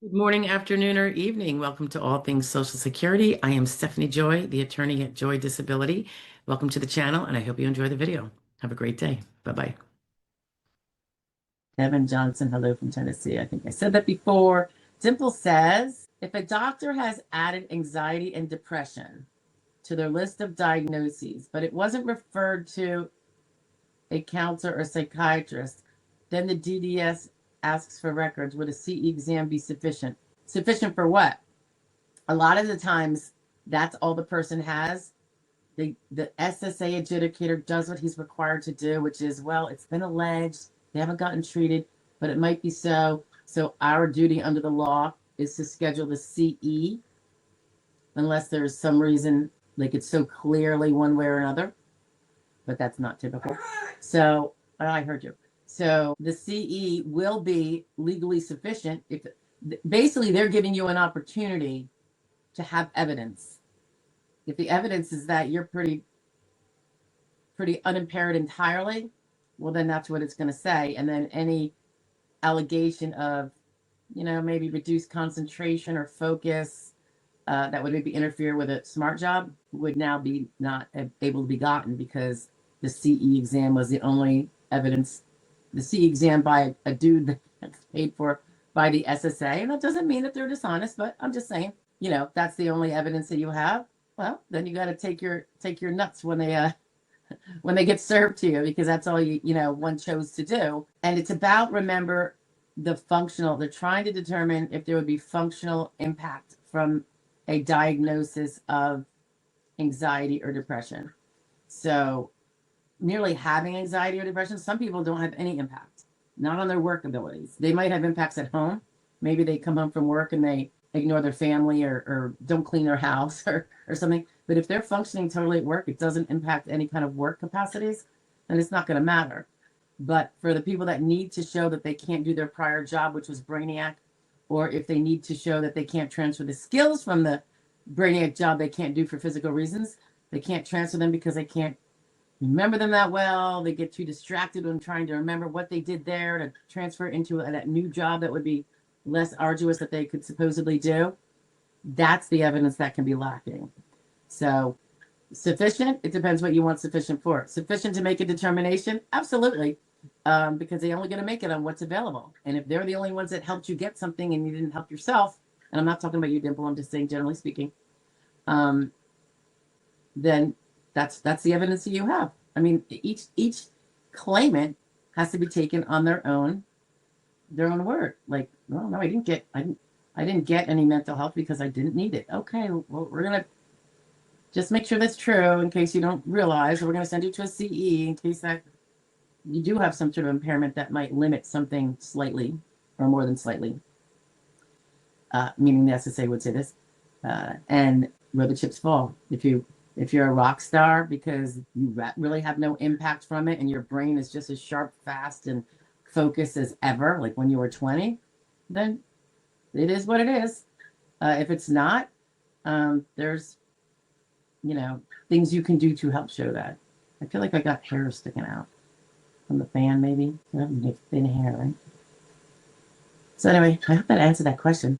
Good morning, afternoon, or evening. Welcome to All Things Social Security. I am Stephanie Joy, the attorney at Joy Disability. Welcome to the channel, and I hope you enjoy the video. Have a great day. Bye-bye. Evan Johnson, hello from Tennessee. I think I said that before. Dimple says, if a doctor has added anxiety and depression to their list of diagnoses, but it wasn't referred to a counselor or psychiatrist, then the DDS asks for records. Would a CE exam be sufficient? Sufficient for what? A lot of the times, that's all the person has. The SSA adjudicator does what he's required to do, which is, well, it's been alleged, they haven't gotten treated, but it might be so. So our duty under the law is to schedule the CE unless there's some reason, like it's so clearly one way or another, but that's not typical. So I heard you. So the CE will be legally sufficient if basically they're giving you an opportunity to have evidence. If the evidence is that you're pretty unimpaired entirely, well, then that's what it's going to say. And then any allegation of, maybe reduced concentration or focus that would maybe interfere with a smart job would now be not able to be gotten because the CE exam was the only evidence. The CE exam by a dude that's paid for by the SSA. And that doesn't mean that they're dishonest, but I'm just saying, that's the only evidence that you have. Well, then you got to take your nuts when they get served to you, because that's all one chose to do. And it's about, remember, they're trying to determine if there would be functional impact from a diagnosis of anxiety or depression. So merely having anxiety or depression, some people don't have any impact, not on their work abilities. They might have impacts at home. Maybe they come home from work and they ignore their family or don't clean their house or something. But if they're functioning totally at work, it doesn't impact any kind of work capacities, then it's not going to matter. But for the people that need to show that they can't do their prior job, which was Brainiac, or if they need to show that they can't transfer the skills from the Brainiac job they can't do for physical reasons, they can't transfer them because they can't remember them that well. They get too distracted when trying to remember what they did there to transfer into that new job that would be less arduous that they could supposedly do. That's the evidence that can be lacking. So sufficient, it depends what you want sufficient for. Sufficient to make a determination? Absolutely. Because they're only going to make it on what's available. And if they're the only ones that helped you get something and you didn't help yourself, and I'm not talking about you, Dimple, I'm just saying generally speaking, then that's the evidence that you have. I mean, each claimant has to be taken on their own word. Like, well, no, I didn't get any mental health because I didn't need it. Okay, well, we're gonna just make sure that's true in case you don't realize. We're gonna send you to a CE in case that you do have some sort of impairment that might limit something slightly or more than slightly. Meaning the SSA would say this, and where the chips fall. If you're a rock star because you really have no impact from it and your brain is just as sharp, fast, and focused as ever, like when you were 20, then it is what it is. If it's not, there's, things you can do to help show that. I feel like I got hair sticking out from the fan, maybe. Thin hair, right? So anyway, I hope that answered that question.